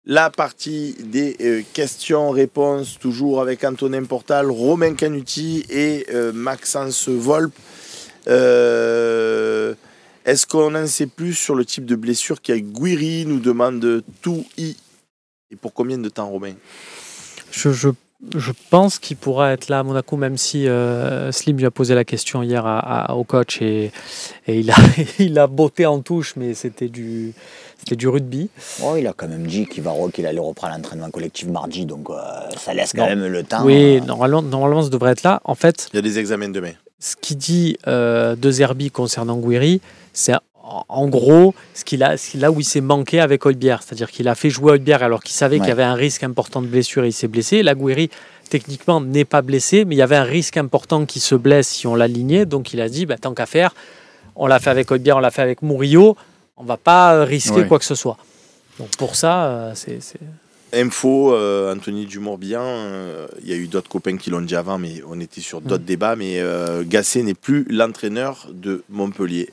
la partie des questions-réponses, toujours avec Antonin Portal, Romain Canuti et Maxence Volpe. Est-ce qu'on en sait plus sur le type de blessure qu'a Gouiri, nous demande Toui. Et pour combien de temps, Romain? Je pense qu'il pourra être là à Monaco, même si Slim lui a posé la question hier au coach et il a botté en touche, mais c'était du rugby. Oh, il a quand même dit qu'il allait reprendre l'entraînement collectif mardi, donc ça laisse quand même le temps. Oui, normalement, ça devrait être là. En fait, il y a des examens demain. Ce qu'il dit De Zerbi concernant Gouiri, c'est en gros là où il s'est manqué avec Olbière. C'est-à-dire qu'il a fait jouer Olbière alors qu'il savait qu'il y avait un risque important de blessure et il s'est blessé. Là, Gouiri, techniquement, n'est pas blessé, mais il y avait un risque important qu'il se blesse si on l'alignait. Donc il a dit, tant qu'à faire, on l'a fait avec Olbière, on l'a fait avec Murillo, on ne va pas risquer quoi que ce soit. Donc pour ça, c'est... Info, Anthony Dumorbihan, il y a eu d'autres copains qui l'ont dit avant, mais on était sur d'autres débats, mais Gasset n'est plus l'entraîneur de Montpellier.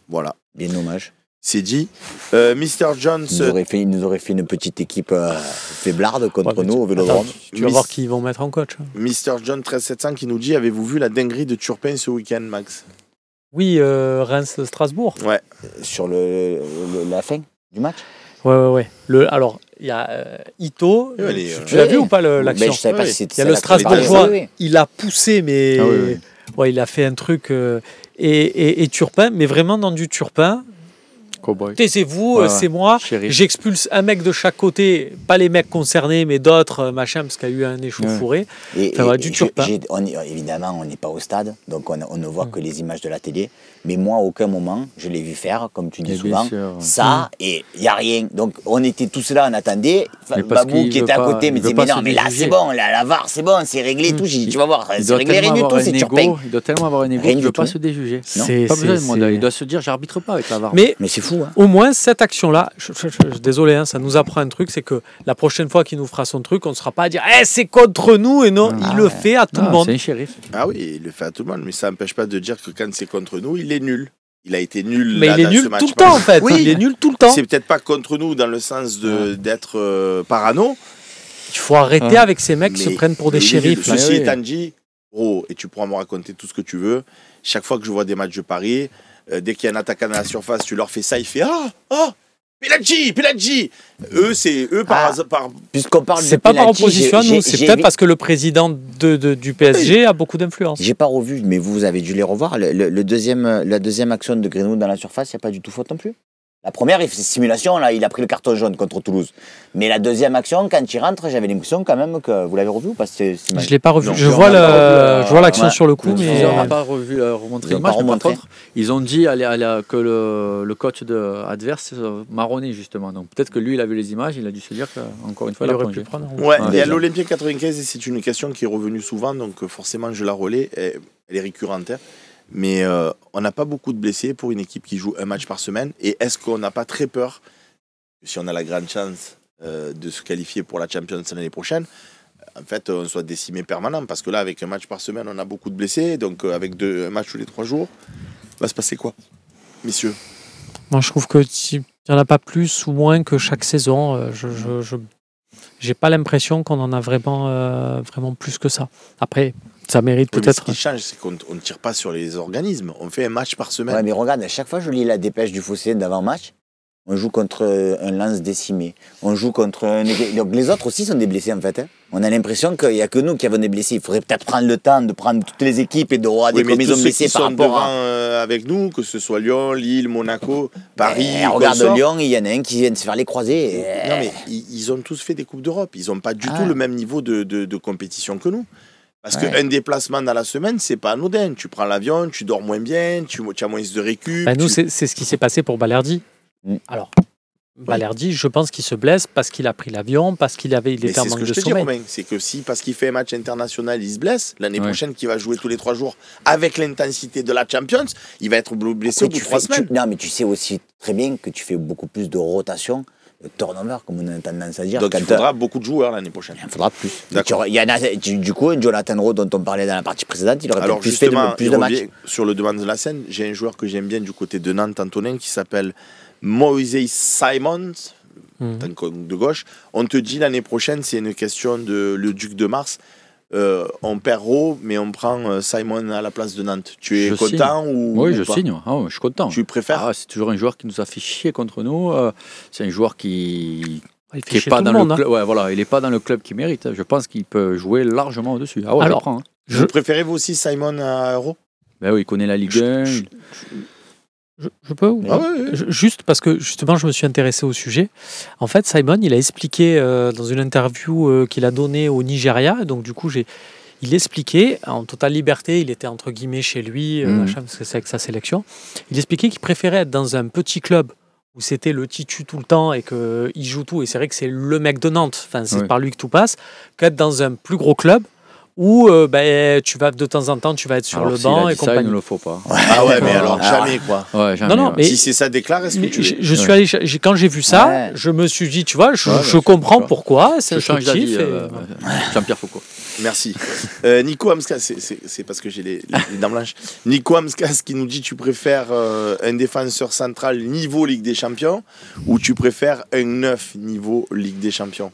Voilà. Bien dommage. C'est dit. Mr. Jones... Il nous aurait fait une petite équipe faiblarde contre nous au Vélodrome. Tu vas voir qui ils vont mettre en coach. Mr. John 13700 qui nous dit, avez-vous vu la dinguerie de Turpin ce week-end, Max? Oui, Reims-Strasbourg. Ouais. Sur la fin du match. Ouais. Alors, il y a Ito. Tu l'as vu ou pas l'action? Je savais pas si il y a le Strasbourgeois. Il a poussé, mais ouais, il a fait un truc. Et Turpin, mais vraiment dans du Turpin. Taisez-vous, c'est moi. J'expulse un mec de chaque côté, pas les mecs concernés, mais d'autres, parce qu'il y a eu un échauffouré. Du Turpin. Évidemment, on n'est pas au stade, donc on ne voit que les images de la télé. Mais moi, à aucun moment, je l'ai vu faire, comme tu dis souvent, ça, et il n'y a rien. Donc on était tous là, on attendait. Babou qui était à côté me disait, mais non, mais là, c'est bon, la VAR, c'est bon, c'est réglé, tout. Tu vas voir, c'est réglé, rien du tout, c'est Turpin. Il doit tellement avoir un égo qu'il ne veut pas se déjuger. Pas besoin de mandat, il doit se dire, j'arbitre pas avec la VAR. Mais c'est fou. Au moins, cette action-là, désolé, ça nous apprend un truc, c'est que la prochaine fois qu'il nous fera son truc, on ne sera pas à dire c'est contre nous, et non, il le fait à tout le monde. C'est un shérif. Ah oui, il le fait à tout le monde, mais ça n'empêche pas de dire que quand c'est contre nous, il est nul. Il a été nul. Mais il est nul tout le temps, en fait. Oui, il est nul tout le temps. C'est peut-être pas contre nous dans le sens d'être parano. Il faut arrêter avec ces mecs qui se prennent pour des shérifs. Ceci étant dit, et tu pourras me raconter tout ce que tu veux, chaque fois que je vois des matchs de Paris, dès qu'il y a un attaquant dans la surface, tu leur fais ça, il fait Penalty. Eux, par puisqu'on parle de c'est pas par opposition à nous, c'est peut-être parce que le président du PSG a beaucoup d'influence. J'ai pas revu, mais vous avez dû les revoir. La deuxième action de Greenwood dans la surface, il n'y a pas du tout faute non plus. La première, il fait simulation, là, il a pris le carton jaune contre Toulouse. Mais la deuxième action, quand il rentre, j'avais l'impression quand même que vous l'avez revu ou pas? Je ne l'ai pas revu. Je vois l'action sur le coup, mais on n'a pas revu remontrer l'image. Par contre, ils ont dit que le coach adverse marronnait justement. Donc peut-être que lui, il a vu les images, il a dû se dire qu'encore une fois, il aurait pu prendre. Ouais, il y a l'Olympia 95 et c'est une question qui est revenue souvent, donc forcément je la relais. Elle est récurrente. Mais on n'a pas beaucoup de blessés pour une équipe qui joue un match par semaine. Et est-ce qu'on n'a pas très peur, si on a la grande chance de se qualifier pour la Champions l'année prochaine, en fait, on soit décimé permanent? Parce que là, avec un match par semaine, on a beaucoup de blessés. Donc avec un match tous les 3 jours, va se passer quoi, messieurs? Moi, je trouve qu'il n'y en a pas plus ou moins que chaque saison. Je n'ai pas l'impression qu'on en a vraiment plus que ça. Après... Ça mérite peut-être. Ce qui change, c'est qu'on ne tire pas sur les organismes. On fait un match par semaine. Ouais, mais regarde, à chaque fois je lis la dépêche du Fossé d'avant-match, on joue contre un Lens décimé. On joue contre donc les autres aussi sont des blessés en fait. Hein. On a l'impression qu'il n'y a que nous qui avons des blessés. Il faudrait peut-être prendre le temps de prendre toutes les équipes et de regarder combien ils ont blessés par rapport avec nous, que ce soit Lyon, Lille, Monaco, Paris. Regarde Lyon, il y en a un qui vient de se faire les croisés. Non mais ils ont tous fait des Coupes d'Europe. Ils n'ont pas du tout le même niveau de compétition que nous. Parce qu'un déplacement dans la semaine, c'est pas anodin. Tu prends l'avion, tu dors moins bien, tu as moins de récup. Nous, c'est ce qui s'est passé pour Balerdi. Alors, Balerdi, je pense qu'il se blesse parce qu'il a pris l'avion, parce qu'il était en manque de sommeil. C'est que si, parce qu'il fait un match international, il se blesse, l'année prochaine, qu'il va jouer tous les 3 jours avec l'intensité de la Champions, il va être blessé au bout de 3 semaines. Non, mais tu sais aussi très bien que tu fais beaucoup plus de rotation. Turnover, comme on a tendance à dire. Donc il faudra beaucoup de joueurs l'année prochaine. Il faudra plus. Du coup, Jonathan Rowe, dont on parlait dans la partie précédente, il aurait plus fait plus de matchs. Sur le devant de la scène, j'ai un joueur que j'aime bien du côté de Nantes, Antonin, qui s'appelle Moïse Simons. attaquant de gauche. On te dit l'année prochaine, c'est une question de le Duc de Mars. On perd Rowe, mais on prend Simon à la place de Nantes. Tu es content ou Oui, ou je pas? signe. Je suis content. Tu préfères? C'est toujours un joueur qui nous a fait chier contre nous. C'est un joueur qui Il fait est pas chier dans tout le le monde. club. Ouais, voilà, il n'est pas dans le club qu'il mérite. Je pense qu'il peut jouer largement au-dessus. Ah ouais, Alors, je prends. Vous préférez vous aussi Simon à Rowe? Ben oui, il connaît la Ligue 1. Je peux Ah ouais. Juste parce que justement je me suis intéressé au sujet. En fait, Simon, il a expliqué dans une interview qu'il a donnée au Nigeria. Donc du coup, il expliquait en totale liberté. Il était entre guillemets chez lui, machin, parce que c'est avec sa sélection. Il expliquait qu'il préférait être dans un petit club où c'était le titu tout le temps et qu'il joue tout. Et c'est vrai que c'est le mec de Nantes. Enfin, c'est par lui que tout passe. Qu'être dans un plus gros club où tu vas de temps en temps, tu vas être sur Alors, le banc et ça, compagnie. il ne le faut pas. Ah ouais, mais alors jamais quoi. Ouais, jamais, Non, mais si c'est ça déclare, est-ce que tu je suis allé, quand j'ai vu ça, je me suis dit, tu vois, je comprends pourquoi, c'est je change d'avis, instructif. Jean-Pierre Foucault. Merci. Nico Amskas, c'est parce que j'ai les dents blanches. Nico Amskas qui nous dit tu préfères un défenseur central niveau Ligue des Champions ou tu préfères un 9 niveau Ligue des Champions?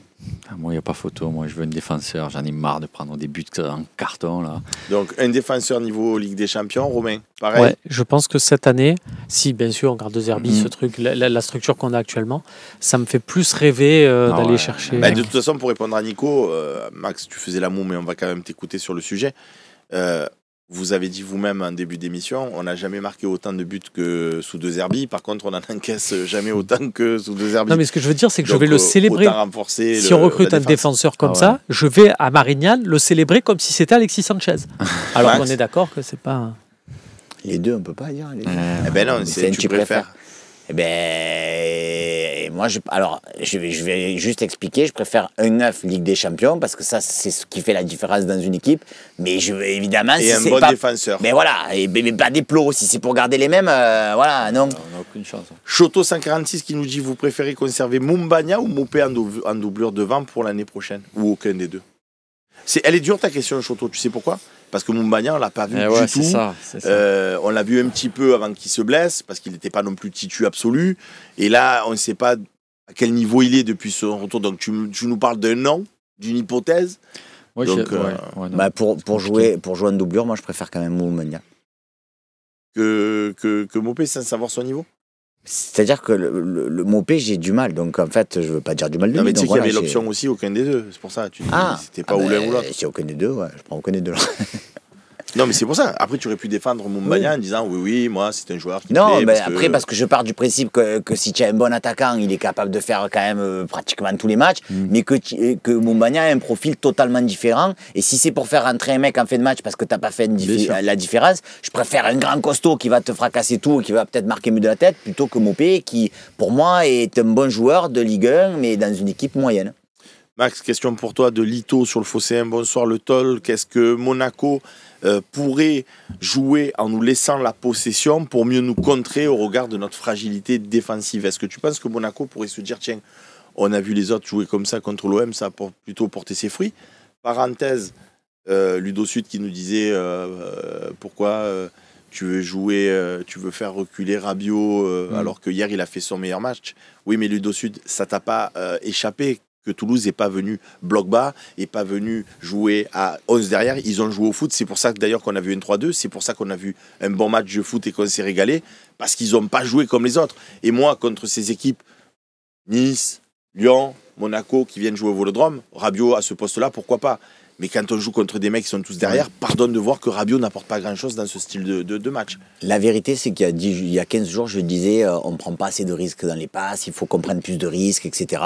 Moi, il n'y a pas photo. Moi, je veux un défenseur. J'en ai marre de prendre des buts en carton. Là. Donc, un défenseur niveau Ligue des Champions, Romain, pareil. Ouais, je pense que cette année, si bien sûr on garde de Zerbi, ce truc, la structure qu'on a actuellement, ça me fait plus rêver d'aller chercher. Bah, de toute façon, pour répondre à Nico, Max, tu faisais la moue, mais on va quand même t'écouter sur le sujet. Vous avez dit vous-même en début d'émission, on n'a jamais marqué autant de buts que sous De Zerbi. Par contre, on n'en encaisse jamais autant que sous De Zerbi. Non, mais ce que je veux dire, c'est que donc, je vais le célébrer. Si on recrute un défenseur comme ça, je vais à Marignane le célébrer comme si c'était Alexis Sanchez. Alors qu'on est d'accord que c'est pas. Les deux, on ne peut pas dire. Les deux. Eh ben non, c'est tu préfères. Eh ben, moi, je vais juste expliquer. Je préfère un 9 Ligue des Champions parce que ça, c'est ce qui fait la différence dans une équipe. Mais je veux évidemment. Et si un c'est bon pas, défenseur. Mais voilà, mais pas des plots. Si c'est pour garder les mêmes, voilà, non. On n'a aucune chance. Choto 146 qui nous dit vous préférez conserver Mumbagna ou Mopé en doublure devant pour l'année prochaine ou aucun des deux? Elle est dure ta question, Choto. Tu sais pourquoi? Parce que Mumbagna, on l'a pas vu du tout. Ça. On l'a vu un petit peu avant qu'il se blesse, parce qu'il n'était pas non plus titu absolu. Et là, on ne sait pas à quel niveau il est depuis son retour. Donc tu nous parles d'un nom, d'une hypothèse. Ouais, donc, pour jouer en doublure, moi je préfère quand même Mumbagna. Que Mopé sans savoir son niveau. C'est-à-dire que le Mopé, j'ai du mal. Donc en fait, je ne veux pas dire du mal de lui. Non, mais tu sais qu'il y voilà, avait l'option aussi, aucun des deux. C'est pour ça. Tu dis, c'était pas ou l'un ou l'autre. Si aucun des deux, ouais, je prends aucun des deux. Non, mais c'est pour ça. Après, tu aurais pu défendre Mumbagna en disant oui, moi, c'est un joueur qui non, me plaît. mais parce que je pars du principe que si tu as un bon attaquant, il est capable de faire quand même pratiquement tous les matchs, mais que Mumbagna a un profil totalement différent. Et si c'est pour faire rentrer un mec en fin de match parce que tu n'as pas fait la différence, je préfère un grand costaud qui va te fracasser tout et qui va peut-être marquer mieux de la tête plutôt que Mopé qui, pour moi, est un bon joueur de Ligue 1, mais dans une équipe moyenne. Max, question pour toi de Lito sur le Phocéen. Bonsoir le Toll. Qu'est-ce que Monaco pourrait jouer en nous laissant la possession pour mieux nous contrer au regard de notre fragilité défensive? Est-ce que tu penses que Monaco pourrait se dire tiens, on a vu les autres jouer comme ça contre l'OM, ça a plutôt porté ses fruits? Parenthèse, Ludo Sud qui nous disait pourquoi tu veux faire reculer Rabiot alors que hier il a fait son meilleur match. Oui, mais Ludo Sud, ça t'a pas échappé que Toulouse n'est pas venu bloc bas, n'est pas venu jouer à 11 derrière. Ils ont joué au foot. C'est pour ça que d'ailleurs qu'on a vu une 3-2. C'est pour ça qu'on a vu un bon match de foot et qu'on s'est régalé. Parce qu'ils n'ont pas joué comme les autres. Et moi, contre ces équipes, Nice, Lyon, Monaco, qui viennent jouer au Vélodrome, Rabiot à ce poste-là, pourquoi pas? Mais quand on joue contre des mecs qui sont tous derrière, pardonne de voir que Rabiot n'apporte pas grand-chose dans ce style de match. La vérité, c'est qu'il y a 15 jours, je disais on ne prend pas assez de risques dans les passes, il faut qu'on prenne plus de risques, etc.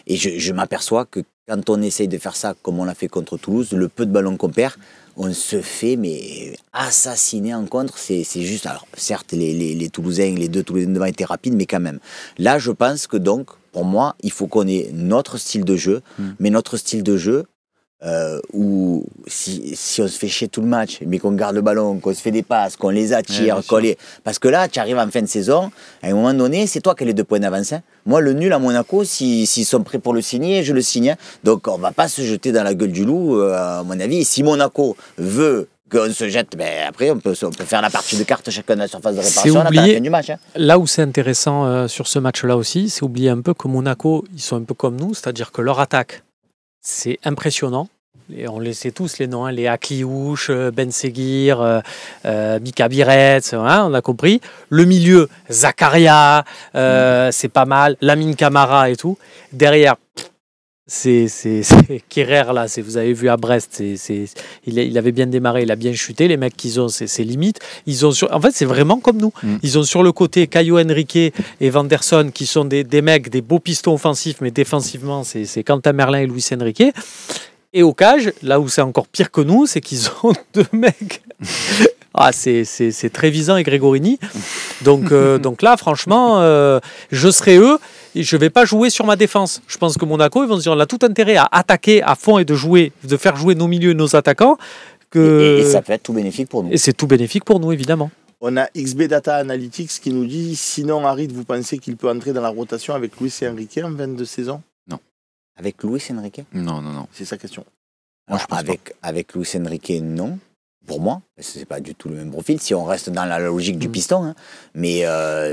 Et je m'aperçois que quand on essaye de faire ça comme on l'a fait contre Toulouse, le peu de ballons qu'on perd, on se fait assassiner en contre. C'est juste, alors certes, les Toulousains, les deux Toulousains devant étaient rapides, mais quand même. Là, je pense que donc, pour moi, il faut qu'on ait notre style de jeu, mais notre style de jeu, où si on se fait chier tout le match, mais qu'on garde le ballon, qu'on se fait des passes, qu'on les attire, parce que là, tu arrives en fin de saison, à un moment donné, c'est toi qui as les 2 points d'avance. Hein. Moi, le nul à Monaco, s'ils sont prêts pour le signer, je le signe. Hein. Donc, on ne va pas se jeter dans la gueule du loup, à mon avis. Et si Monaco veut qu'on se jette, après on peut faire la partie de cartes chacun de la surface de réparation à la fin du match. Hein. Là où c'est intéressant sur ce match-là aussi, c'est oublier un peu que Monaco, ils sont un peu comme nous, c'est-à-dire que leur attaque, c'est impressionnant. Et on les sait tous les noms, hein, les Akliouche, Ben Seguir, Mika Biretz, hein, on a compris. Le milieu, Zakaria, c'est pas mal, Lamine Camara et tout. Derrière, c'est Kerrer là, vous avez vu à Brest, il avait bien démarré, il a bien chuté. Les mecs qu'ils ont, c'est limite. En fait, c'est vraiment comme nous. Ils ont sur le côté Caio Henrique et Vanderson qui sont des mecs, des beaux pistons offensifs, mais défensivement, c'est Quentin Merlin et Luis Enrique. Et au cage, là où c'est encore pire que nous, c'est qu'ils ont 2 mecs. C'est Trevisan et Gregorini. Donc là, franchement, je serais eux et je ne vais pas jouer sur ma défense. Je pense que Monaco, ils vont se dire on a tout intérêt à attaquer à fond et de faire jouer nos milieux et nos attaquants. Et ça peut être tout bénéfique pour nous. Et c'est tout bénéfique pour nous, évidemment. On a XB Data Analytics qui nous dit sinon, Harit, vous pensez qu'il peut entrer dans la rotation avec Luis Enrique en fin de saison? Avec Luis Enrique? Non. C'est sa question. Moi, avec Luis Enrique, non. Pour moi, c'est pas du tout le même profil, si on reste dans la logique du piston. Hein. Mais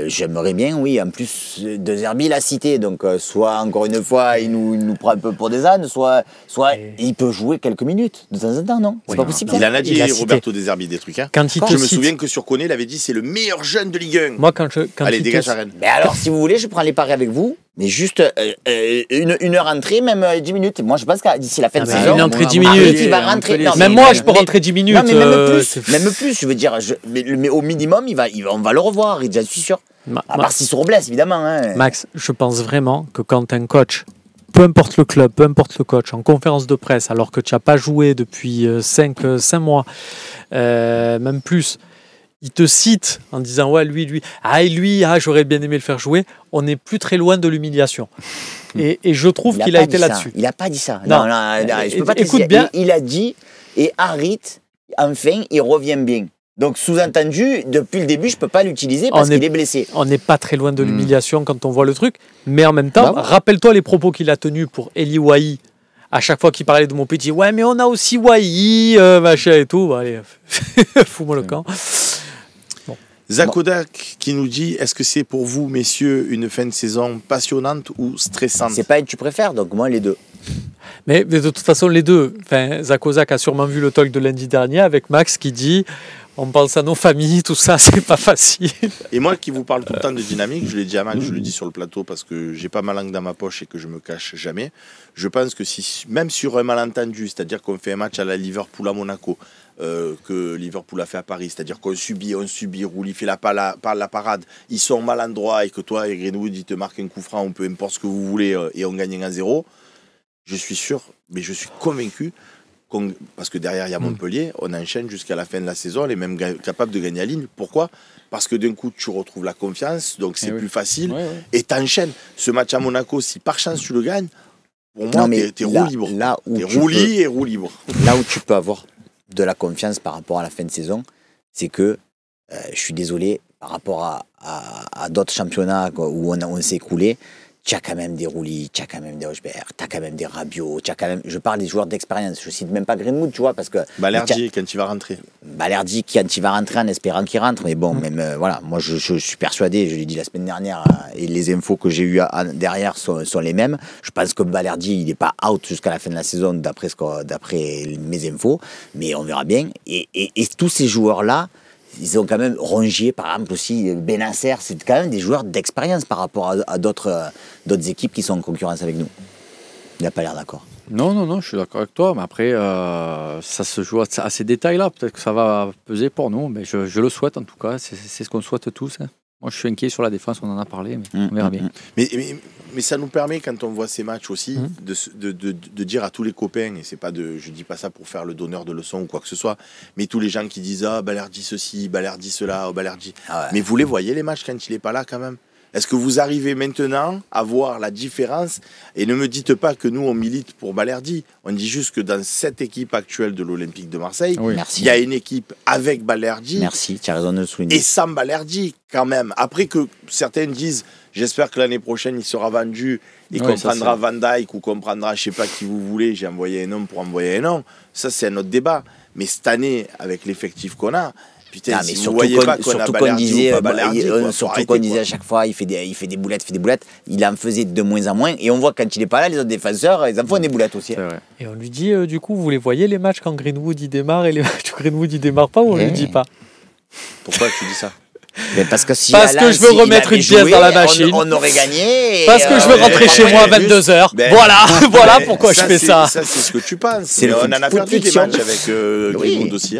j'aimerais bien, oui, en plus, De Zerbi l'a cité. Donc, soit, encore une fois, il nous prend un peu pour des ânes, soit il peut jouer quelques minutes, de temps en temps, non? C'est pas possible. Il en a dit, Roberto De Zerbi, des trucs. Hein. Je me souviens que sur Koné, il avait dit c'est le meilleur jeune de Ligue 1. Moi, allez, dégage à Rennes. Mais alors, si vous voulez, je prends les paris avec vous. Mais juste une heure entrée, même 10 minutes. Moi, je pense que d'ici la fin de saison, une entrée 10 minutes. Il va rentrer. Non, même moi, je peux rentrer 10 minutes. Non, mais même plus. Je veux dire, mais au minimum, on va le revoir. J'en suis sûr. À part s'il se reblesse, évidemment. Hein. Max, je pense vraiment que quand un coach, peu importe le club, peu importe le coach, en conférence de presse, alors que tu n'as pas joué depuis 5 mois, même plus, il te cite en disant ouais lui j'aurais bien aimé le faire jouer, on n'est plus très loin de l'humiliation et je trouve qu'il a été là-dessus. Il n'a pas dit ça. Non, je peux pas écoute bien. Il a dit et Harit enfin il revient bien. Donc sous-entendu depuis le début je peux pas l'utiliser parce qu'il est blessé. On n'est pas très loin de l'humiliation quand on voit le truc, mais en même temps rappelle-toi les propos qu'il a tenus pour Eli Wahi. À chaque fois qu'il parlait de mon petit, ouais mais on a aussi Wahi machin et tout, allez fous-moi le camp. Zakodak qui nous dit est-ce que c'est pour vous, messieurs, une fin de saison passionnante ou stressante? C'est pas une tu préfères, donc moi les deux. Mais de toute façon, les deux. Enfin, Zakozak a sûrement vu le talk de lundi dernier avec Max qui dit on pense à nos familles, tout ça, c'est pas facile. Et moi qui vous parle tout le temps de dynamique, je l'ai dit à Max, je le dis sur le plateau parce que j'ai pas ma langue dans ma poche et que je me cache jamais. Je pense que même sur un malentendu, c'est-à-dire qu'on fait un match à la Liverpool à Monaco, que Liverpool a fait à Paris, c'est-à-dire qu'on subit, Rouli fait la parade, ils sont maladroits et que toi et Greenwood ils te marquent un coup franc ou peu importe ce que vous voulez et on gagne 1-0, je suis sûr, mais je suis convaincu parce que derrière il y a Montpellier, on enchaîne jusqu'à la fin de la saison, on est même capable de gagner la ligne. Pourquoi? Parce que d'un coup tu retrouves la confiance, donc c'est plus facile et t'enchaînes. Ce match à Monaco, si par chance tu le gagnes, pour moi t'es roue libre. T'es roue libre. Là où tu peux avoir de la confiance par rapport à la fin de saison, c'est que je suis désolé, par rapport à d'autres championnats où on s'est écroulé, tu as quand même des Roulis, tu as quand même des Hochberg, tu as quand même des Rabiot, tu as quand même, je parle des joueurs d'expérience, je cite même pas Greenwood, tu vois, parce que Balerdi quand il va rentrer. Balerdi quand il va rentrer en espérant qu'il rentre, mais bon, même voilà, moi je suis persuadé, je l'ai dit la semaine dernière, et les infos que j'ai eues derrière sont les mêmes. Je pense que Balerdi, il n'est pas out jusqu'à la fin de la saison d'après mes infos, mais on verra bien. Et tous ces joueurs-là, ils ont quand même Rongier, par exemple, aussi, Benasser, c'est quand même des joueurs d'expérience par rapport à d'autres équipes qui sont en concurrence avec nous. Il n'a pas l'air d'accord. Non, je suis d'accord avec toi, mais après, ça se joue à ces détails-là. Peut-être que ça va peser pour nous, mais je le souhaite en tout cas, c'est ce qu'on souhaite tous. Hein. Moi, je suis inquiet sur la défense, on en a parlé, mais on verra bien. Mais ça nous permet, quand on voit ces matchs aussi, de dire à tous les copains, et c'est pas je dis pas ça pour faire le donneur de leçons ou quoi que ce soit, mais tous les gens qui disent Balerdi ceci, Balerdi cela, Balerdi. Mais vous les voyez les matchs quand il est pas là quand même? Est-ce que vous arrivez maintenant à voir la différence? Et ne me dites pas que nous, on milite pour Balerdi. On dit juste que dans cette équipe actuelle de l'Olympique de Marseille, il y a une équipe avec Balerdi. Merci, tu as raison de le souligner. Et sans Balerdi, quand même. Après que certains disent, j'espère que l'année prochaine, il sera vendu et qu'on prendra Van Dijk ou qu'on prendra, je ne sais pas qui vous voulez, j'ai envoyé un homme pour envoyer un homme. Ça, c'est un autre débat. Mais cette année, avec l'effectif qu'on a, putain, mais si vous voyez pas qu'on a Balerdi ou pas Balerdi, surtout qu'on disait à chaque fois, il fait des boulettes, il en faisait de moins en moins. Et on voit quand il est pas là, les autres défenseurs, ils en font des boulettes aussi. Et on lui dit, du coup, vous les voyez les matchs quand Greenwood il démarre et les matchs où Greenwood il démarre pas, ou on lui dit pas? Pourquoi tu dis ça? Mais parce que je veux remettre une pièce dans la machine. On aurait gagné. Parce que je veux rentrer chez moi à 22h. Voilà pourquoi je fais ça. Ça, c'est ce que tu penses. On en a perdu des matchs avec Greenwood aussi.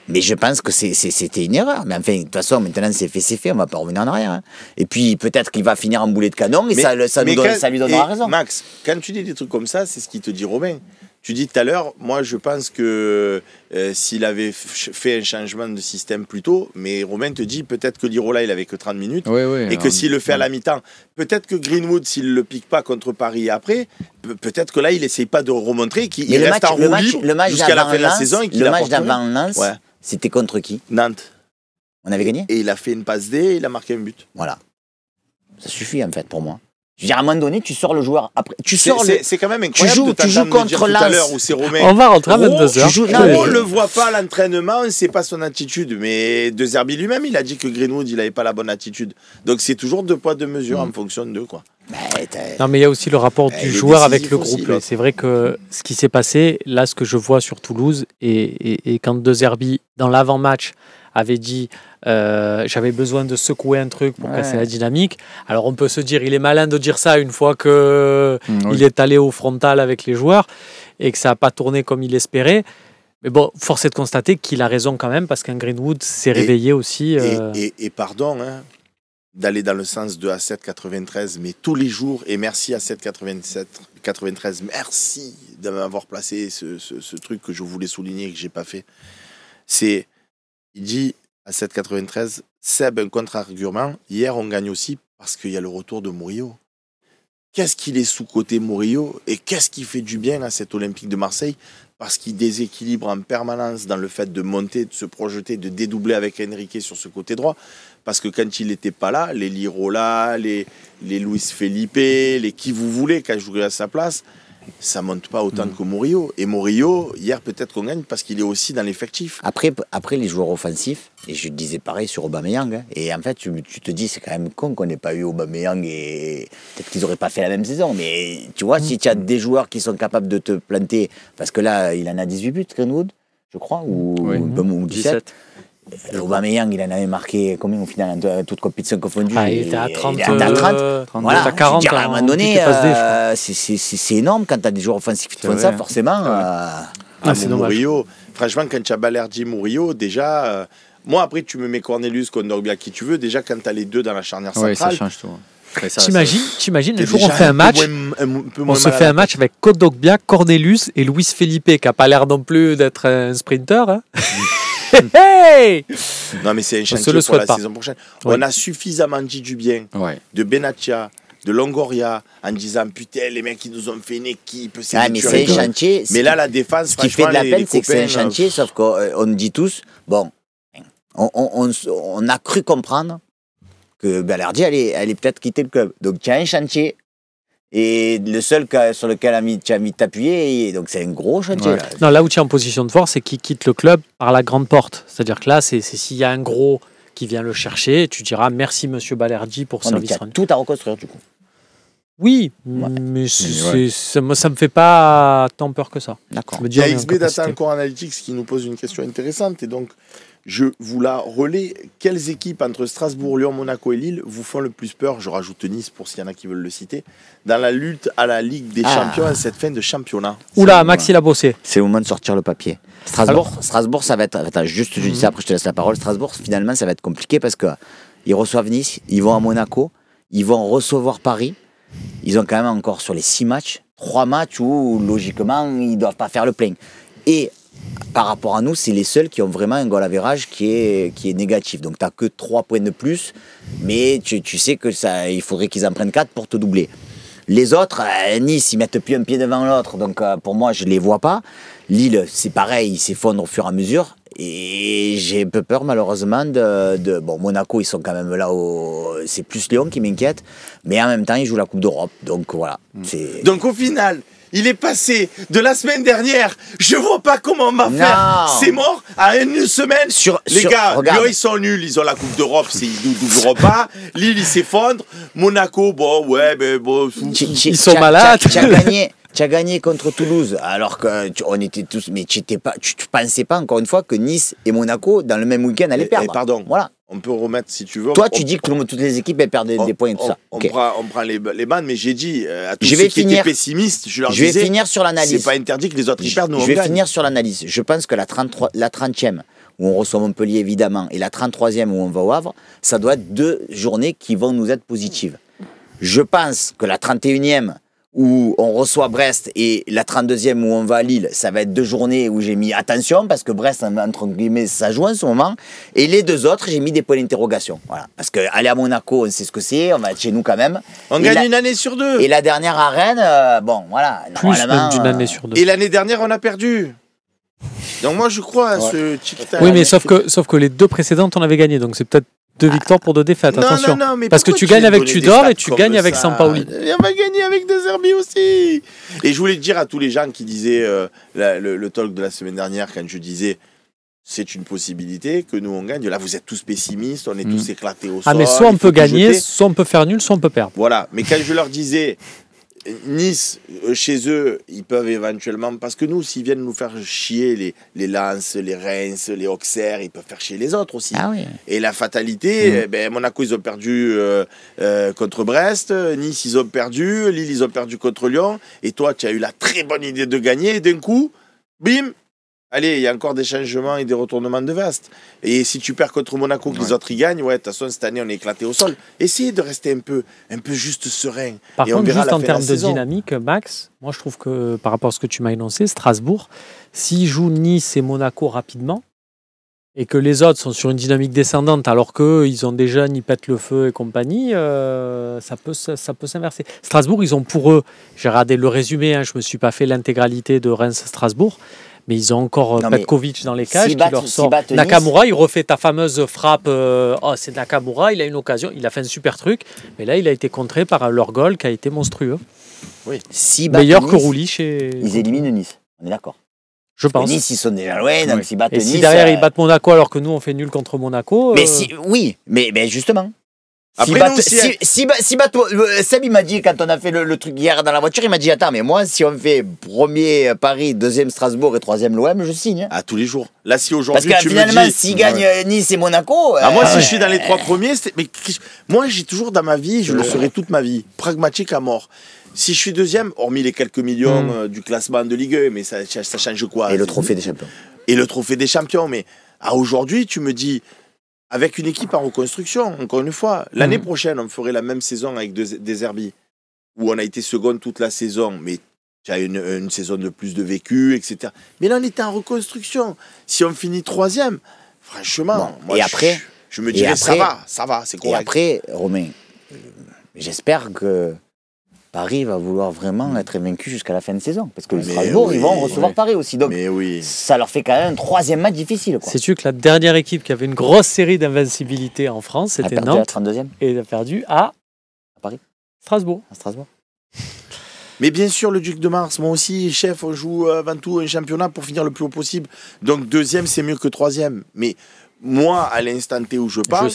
Mais je pense que c'était une erreur. Mais enfin, de toute façon, maintenant, c'est fait, on va pas revenir en arrière. Hein. Et puis, peut-être qu'il va finir en boulet de canon et ça lui donnera raison. Max, quand tu dis des trucs comme ça, c'est ce qu'il te dit Romain. Tu dis tout à l'heure, moi je pense que s'il avait fait un changement de système plus tôt, mais Romain te dit peut-être que Lirola il avait que 30 minutes, et que s'il le fait à la mi-temps, peut-être que Greenwood s'il le pique pas contre Paris après, peut-être que là il essaye pas de remontrer, qu'il reste en roue libre jusqu'à la fin de la saison. Le match d'avant Lens, c'était contre qui? Nantes. On avait gagné? Et il a fait une passe D et il a marqué un but. Voilà. Ça suffit en fait pour moi. Je veux dire, à un moment donné, tu sors le joueur après. C'est quand même incroyable. Tu joues contre Lens. On va rentrer à 22h. On le voit pas à l'entraînement, c'est pas son attitude. Mais De Zerbi lui-même, il a dit que Greenwood, il avait pas la bonne attitude. Donc c'est toujours 2 poids 2 mesures en fonction d'eux, quoi. Non, mais il y a aussi le rapport du joueur avec le groupe. C'est vrai que ce qui s'est passé, là, ce que je vois sur Toulouse, et quand De Zerbi, dans l'avant-match, avait dit j'avais besoin de secouer un truc pour casser la dynamique. Alors on peut se dire il est malin de dire ça une fois que il est allé au frontal avec les joueurs et que ça n'a pas tourné comme il espérait. Mais bon, force est de constater qu'il a raison quand même parce qu'un Greenwood s'est réveillé aussi. Et pardon d'aller dans le sens de A7 93, mais tous les jours, et merci A7 93, merci de m'avoir placé ce truc que je voulais souligner et que j'ai pas fait. Il dit à 7,93, Seb, un contre-argument. Hier, on gagne aussi parce qu'il y a le retour de Murillo. Qu'est-ce qu'il est sous-côté Murillo et qu'est-ce qui fait du bien à cet Olympique de Marseille? Parce qu'il déséquilibre en permanence dans le fait de monter, de se projeter, de dédoubler avec Enrique sur ce côté droit. Parce que quand il n'était pas là, les Lirola, les Luis Felipe, les qui vous voulez, quand je jouais à sa place, ça monte pas autant que Murillo. Et Murillo, hier, peut-être qu'on gagne parce qu'il est aussi dans l'effectif. Après, les joueurs offensifs, et je disais pareil sur Aubameyang, hein, et en fait, tu te dis, c'est quand même con qu'on n'ait pas eu Aubameyang, et peut-être qu'ils n'auraient pas fait la même saison, mais tu vois, si tu as des joueurs qui sont capables de te planter, parce que là, il en a 18 buts, Greenwood, je crois, ou 17. Aubameyang, il en avait marqué combien au final, toute compétition confondue? Il était à 30. Voilà, à 40. À un moment donné, c'est énorme quand tu as des joueurs offensifs qui te font ça, forcément. C'est dommage. Murillo, franchement, quand tu as Balerdi, Murillo, déjà. Moi, après, tu me mets Cornelius, Kondogbia, qui tu veux. Déjà, quand tu as les deux dans la charnière centrale. Oui, ça change tout. T'imagines, un jour on fait un match, on se fait un match avec Kondogbia, Cornelius et Luis Felipe, qui n'a pas l'air non plus d'être un sprinter. Hein. Hey, non, mais c'est un chantier pour la saison prochaine. On a suffisamment dit du bien de Benatia, de Longoria, en disant putain, les mecs qui nous ont fait une équipe. Mais c'est un chantier. Mais là, la défense, ce qui fait de la peine, c'est que c'est un chantier, sauf qu'on dit tous, bon, on a cru comprendre que Balerdi allait peut-être quitter le club. Donc, tu as un chantier. Et le seul sur lequel tu as mis t'appuyer, donc c'est un gros chantier. Ouais. Non, là où tu es en position de force, c'est qu'il quitte le club par la grande porte. C'est-à-dire que là, c'est s'il y a un gros qui vient le chercher, tu diras merci monsieur Balerdi pour service rendu. Mais tu as tout à reconstruire du coup. Oui, mais ça me fait pas tant peur que ça. D'accord. Il y a XB Data Core Analytics qui nous pose une question intéressante et donc je vous la relais. Quelles équipes entre Strasbourg, Lyon, Monaco et Lille vous font le plus peur? Je rajoute Nice pour s'il y en a qui veulent le citer. Dans la lutte à la Ligue des Champions à cette fin de championnat. Oula, Max il a bossé. C'est le moment de sortir le papier. Strasbourg, ça va être. Attends, juste je dis ça, après je te laisse la parole. Strasbourg, finalement, ça va être compliqué parce qu'ils reçoivent Nice, ils vont à Monaco, ils vont recevoir Paris. Ils ont quand même encore sur les 6 matchs, 3 matchs où logiquement ils ne doivent pas faire le plein. Et par rapport à nous, c'est les seuls qui ont vraiment un goal average qui est négatif. Donc tu n'as que 3 points de plus, mais tu sais que il faudrait qu'ils en prennent 4 pour te doubler. Les autres, Nice, ils mettent plus un pied devant l'autre, donc pour moi, je ne les vois pas. Lille, c'est pareil, ils s'effondrent au fur et à mesure. Et j'ai un peu peur, malheureusement, Bon, Monaco, ils sont quand même là, c'est plus Lyon qui m'inquiète, mais en même temps, ils jouent la Coupe d'Europe, donc voilà. Donc au final, il est passé de la semaine dernière. Je vois pas comment on va faire. C'est mort à une semaine. Les gars, Lyon, ils sont nuls. Ils ont la Coupe d'Europe, ils ne doubleront pas. Lille, ils s'effondrent. Monaco, bon, ouais, mais bon. Ils sont malades. Tu as gagné contre Toulouse, alors qu'on était tous. Mais tu ne pensais pas, encore une fois, que Nice et Monaco, dans le même week-end, allaient perdre. Pardon. Voilà. On peut remettre si tu veux. Toi, tu dis que toutes les équipes elles perdent des points et tout ça. On prend les bandes, mais j'ai dit à tous ceux qui étaient pessimistes, je leur disais. Je vais finir sur l'analyse. C'est pas interdit que les autres y perdent, nous on gagne. Je vais finir sur l'analyse. Je pense que la 30e, où on reçoit Montpellier évidemment, et la 33e où on va au Havre, ça doit être 2 journées qui vont nous être positives. Je pense que la 31e, où on reçoit Brest, et la 32e où on va à Lille, ça va être 2 journées où j'ai mis attention, parce que Brest, entre guillemets, ça joue en ce moment. Et les 2 autres, j'ai mis des points d'interrogation. Voilà. Parce qu'aller à Monaco, on sait ce que c'est, on va être chez nous quand même. On gagne une année sur 2. Et la dernière à Rennes, bon, voilà. Plus même d'une année sur 2. Et l'année dernière, on a perdu. Donc moi, je crois à ce Chiquita. Oui, mais sauf que les 2 précédentes, on avait gagné. Donc c'est peut-être 2 victoires pour 2 défaites, attention. Non, mais parce que tu gagnes avec Tudor et tu gagnes avec Sampaoli. On va gagner avec De Zerbi aussi. Et je voulais dire à tous les gens qui disaient le talk de la semaine dernière, quand je disais c'est une possibilité que nous on gagne. Là, vous êtes tous pessimistes, on est tous éclatés au sol. Ah, mais soit on peut gagner, soit on peut faire nul, soit on peut perdre. Voilà, mais quand je leur disais Nice, chez eux, ils peuvent éventuellement, parce que nous, s'ils viennent nous faire chier, les Lens, les Reims, les Auxerre, ils peuvent faire chier les autres aussi. Ah oui. Et la fatalité, Monaco, ils ont perdu contre Brest, Nice, ils ont perdu, Lille, ils ont perdu contre Lyon, et toi, tu as eu la très bonne idée de gagner, et d'un coup, bim, allez, il y a encore des changements et des retournements de veste. Et si tu perds contre Monaco, que les autres y gagnent, ouais, de toute façon, cette année, on est éclaté au sol. Essayez de rester un peu juste serein. Par contre, juste en termes de dynamique, Max, moi, je trouve que par rapport à ce que tu m'as énoncé, Strasbourg, s'ils jouent Nice et Monaco rapidement, et que les autres sont sur une dynamique descendante, alors qu'eux, ils ont déjà ni pète le feu et compagnie, ça peut s'inverser. Strasbourg, ils ont pour eux, j'ai regardé le résumé, je ne me suis pas fait l'intégralité de Reims-Strasbourg, mais ils ont encore Petkovic dans les cages qui leur sort. Nakamura, il refait ta fameuse frappe. C'est Nakamura, il a une occasion, il a fait un super truc. Mais là, il a été contré par leur goal qui a été monstrueux. Oui. Meilleur que Roulis chez. Ils éliminent Nice, on est d'accord. Je pense. Nice, ils sont déjà loin, donc s'ils battent Nice. Si derrière ils battent Monaco alors que nous on fait nul contre Monaco. Mais oui, mais justement. Après, Seb, il m'a dit, quand on a fait le truc hier dans la voiture, il m'a dit, attends, mais moi, si on fait premier Paris, deuxième Strasbourg et troisième l'OM, je signe. À tous les jours. Là, si aujourd'hui, parce que finalement, s'ils gagnent Nice et Monaco... moi, si je suis dans les 3 premiers, mais moi, j'ai toujours dans ma vie, je le serai toute ma vie, pragmatique à mort. Si je suis deuxième, hormis les quelques millions du classement de Ligue 1, mais ça change quoi? Et le trophée des champions. Et le trophée des champions, mais à aujourd'hui, tu me dis... Avec une équipe en reconstruction, encore une fois. L'année prochaine, on ferait la même saison avec des Herbis, où on a été second toute la saison, mais tu as une saison de plus de vécu, etc. Mais là, on était en reconstruction. Si on finit 3e, franchement, moi, je me dirais, ça va, c'est correct. Et après, Romain, j'espère que Paris va vouloir vraiment être vaincu jusqu'à la fin de saison. Parce que Strasbourg, ils vont recevoir Paris aussi. Donc, ça leur fait quand même un 3e match difficile. Sais-tu que la dernière équipe qui avait une grosse série d'invincibilité en France, c'était Nantes. Et elle a perdu à Paris. Strasbourg. À Strasbourg. Mais bien sûr, le Duc de Mars, moi aussi, chef, on joue avant tout un championnat pour finir le plus haut possible. Donc 2e, c'est mieux que 3e. Mais moi, à l'instant T où je parle,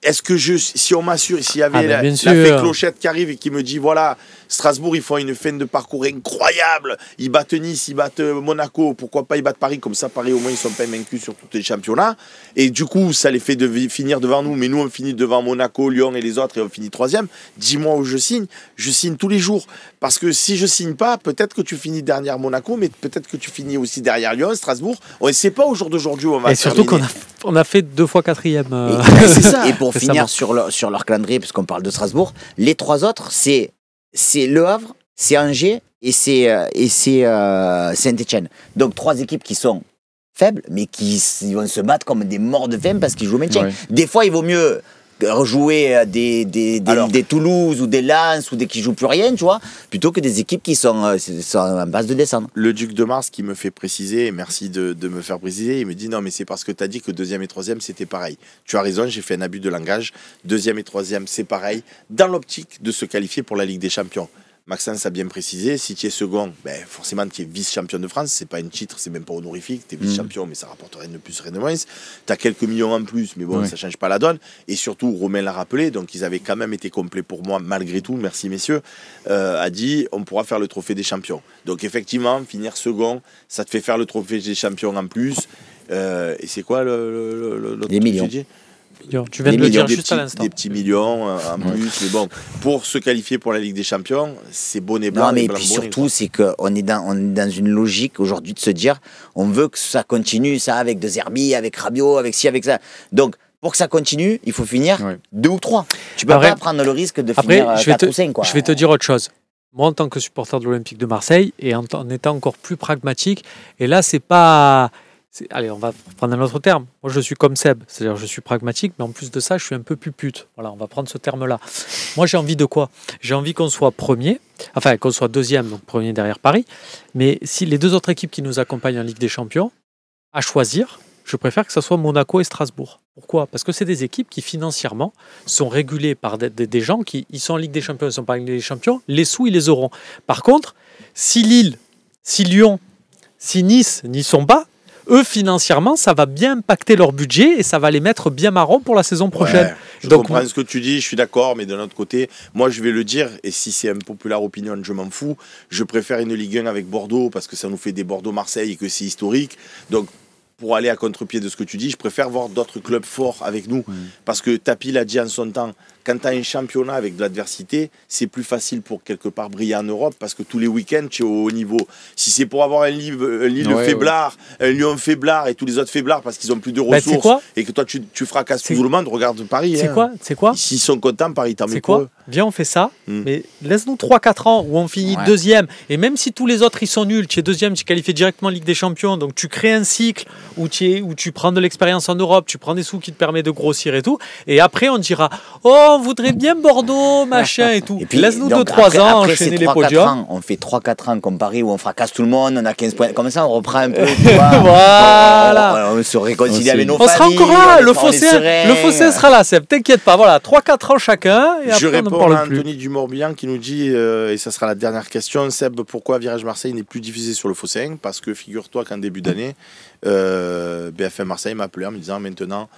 est-ce que si on m'assure, s'il y avait la fée Clochette qui arrive et qui me dit, voilà, Strasbourg, ils font une fin de parcours incroyable, ils battent Nice, ils battent Monaco, pourquoi pas ils battent Paris, comme ça, Paris, au moins, ils ne sont pas vaincus sur tous les championnats, et du coup, ça les fait finir devant nous, mais nous, on finit devant Monaco, Lyon et les autres, et on finit 3e, dis-moi où je signe tous les jours, parce que si je signe pas, peut-être que tu finis derrière Monaco, mais peut-être que tu finis aussi derrière Lyon, Strasbourg, on ne sait pas au jour d'aujourd'hui où on va terminer. Et surtout qu'on a fait 2 fois 4e. C'est ça. Et pour finir sur leur calendrier, puisqu'on parle de Strasbourg, les 3 autres, c'est Le Havre, c'est Angers et c'est Saint-Etienne. Donc 3 équipes qui sont faibles, mais qui vont se battre comme des morts de faim parce qu'ils jouent au maintien. Des fois, il vaut mieux rejouer des Toulouse ou des Lens ou des qui jouent plus rien, tu vois, plutôt que des équipes qui sont en base de descendre. Le Duc de Mars qui me fait préciser, et merci de me faire préciser, il me dit non mais c'est parce que tu as dit que 2e et 3e c'était pareil. Tu as raison, j'ai fait un abus de langage. 2e et 3e c'est pareil, dans l'optique de se qualifier pour la Ligue des Champions. Maxence a bien précisé, si tu es second, forcément tu es vice-champion de France, c'est pas un titre, c'est même pas honorifique, tu es vice-champion, mais ça rapporte rien de plus, rien de moins. Tu as quelques millions en plus, mais bon, ça change pas la donne. Et surtout, Romain l'a rappelé, donc ils avaient quand même été complets pour moi, malgré tout, merci messieurs, a dit, on pourra faire le trophée des champions. Donc effectivement, finir second, ça te fait faire le trophée des champions en plus. Et c'est quoi l'autre des millions. Tu viens de le dire juste à l'instant. Des petits millions en plus. Mais bon, pour se qualifier pour la Ligue des Champions, c'est bonnet blanc. Non, mais puis surtout, c'est qu'on est dans une logique aujourd'hui de se dire on veut que ça continue, ça, avec De Zerbi, avec Rabiot, avec ci, avec ça. Donc, pour que ça continue, il faut finir 2 ou 3. Tu peux pas prendre le risque de finir 4 ou 5. Je vais te dire autre chose. Moi, en tant que supporter de l'Olympique de Marseille, et en étant encore plus pragmatique, et là, c'est pas... Allez, on va prendre un autre terme. Moi, je suis comme Seb, c'est-à-dire je suis pragmatique, mais en plus de ça, je suis un peu pupute. Voilà, on va prendre ce terme-là. Moi, j'ai envie de quoi? J'ai envie qu'on soit premier, enfin qu'on soit deuxième, donc premier derrière Paris. Mais si les deux autres équipes qui nous accompagnent en Ligue des Champions, à choisir, je préfère que ce soit Monaco et Strasbourg. Pourquoi? Parce que c'est des équipes qui financièrement sont régulées par des gens qui ils sont en Ligue des Champions, ils ne sont pas en Ligue des Champions. Les sous, ils les auront. Par contre, si Lille, si Lyon, si Nice n'y sont pas, eux, financièrement, ça va bien impacter leur budget et ça va les mettre bien marrons pour la saison prochaine. Je comprends ce que tu dis, je suis d'accord, mais d'un autre côté, moi je vais le dire, et si c'est une populaire opinion, je m'en fous, je préfère une Ligue 1 avec Bordeaux parce que ça nous fait des Bordeaux-Marseille et que c'est historique. Donc, pour aller à contre-pied de ce que tu dis, je préfère voir d'autres clubs forts avec nous. Parce que Tapi l'a dit en son temps, quand tu as un championnat avec de l'adversité, c'est plus facile pour quelque part briller en Europe parce que tous les week-ends, tu es au haut niveau. Si c'est pour avoir un Lille faiblard, un Lyon faiblard et tous les autres faiblards parce qu'ils n'ont plus de ressources et que toi tu fracasses tout le monde, regarde Paris. C'est quoi S'ils sont contents, Paris, tant mieux pour eux. Viens, on fait ça, mais laisse-nous 3-4 ans où on finit deuxième. Et même si tous les autres ils sont nuls, tu es deuxième, tu es qualifié directement en Ligue des Champions, donc tu crées un cycle où tu prends de l'expérience en Europe, tu prends des sous qui te permettent de grossir et tout. Et après, on dira on voudrait bien Bordeaux, machin et tout. Laisse-nous 2-3 ans enchaîner les podiums. On fait 3-4 ans comme Paris où on fracasse tout le monde, on a 15 points. Comme ça, on reprend un peu. Voilà. On se réconcilie avec nos familles. On sera encore là. Le fossé sera là, Seb. T'inquiète pas. Voilà, 3-4 ans chacun. Et je réponds à Anthony Dumorbihan qui nous dit, et ça sera la dernière question, Seb, pourquoi Virage Marseille n'est plus diffusé sur le Fossin? Parce que figure-toi qu'en début d'année, BFM Marseille m'a appelé en me disant maintenant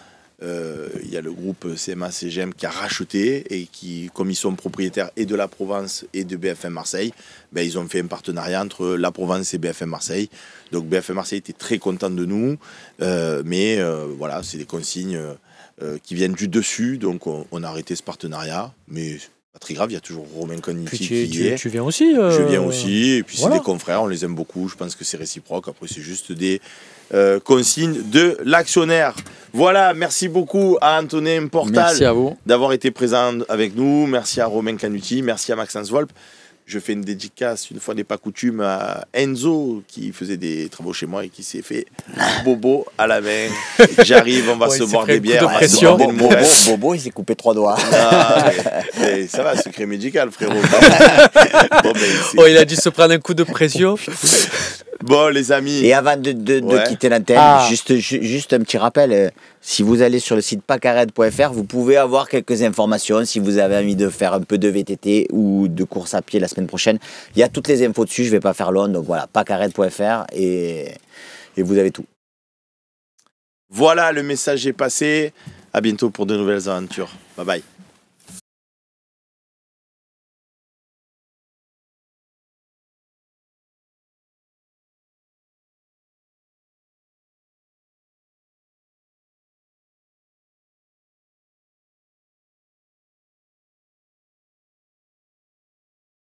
il y a le groupe CMA-CGM qui a racheté et qui, comme ils sont propriétaires et de la Provence et de BFM Marseille, ils ont fait un partenariat entre la Provence et BFM Marseille. Donc BFM Marseille était très content de nous, mais voilà, c'est des consignes qui viennent du dessus, donc on a arrêté ce partenariat, mais pas très grave, il y a toujours Romain Cogniti qui y est. Tu viens aussi Je viens aussi, et puis c'est des confrères, on les aime beaucoup, je pense que c'est réciproque, après c'est juste des consignes de l'actionnaire. Voilà, merci beaucoup à Antonin Portal d'avoir été présent avec nous, merci à Romain Canuti, merci à Maxence Volpe. Je fais une dédicace, une fois n'est pas coutume, à Enzo qui faisait des travaux chez moi et qui s'est fait bobo à la main. J'arrive, on va se boire des bières. Bobo, il s'est coupé 3 doigts. Ça va, secret médical, frérot. Il a dû se prendre un coup de pression. Bon, les amis. Et avant de quitter l'antenne, juste un petit rappel. Si vous allez sur le site pacared.fr, vous pouvez avoir quelques informations si vous avez envie de faire un peu de VTT ou de course à pied la semaine prochaine. Il y a toutes les infos dessus, je ne vais pas faire long. Donc voilà, pacared.fr et vous avez tout. Voilà, le message est passé. À bientôt pour de nouvelles aventures. Bye bye.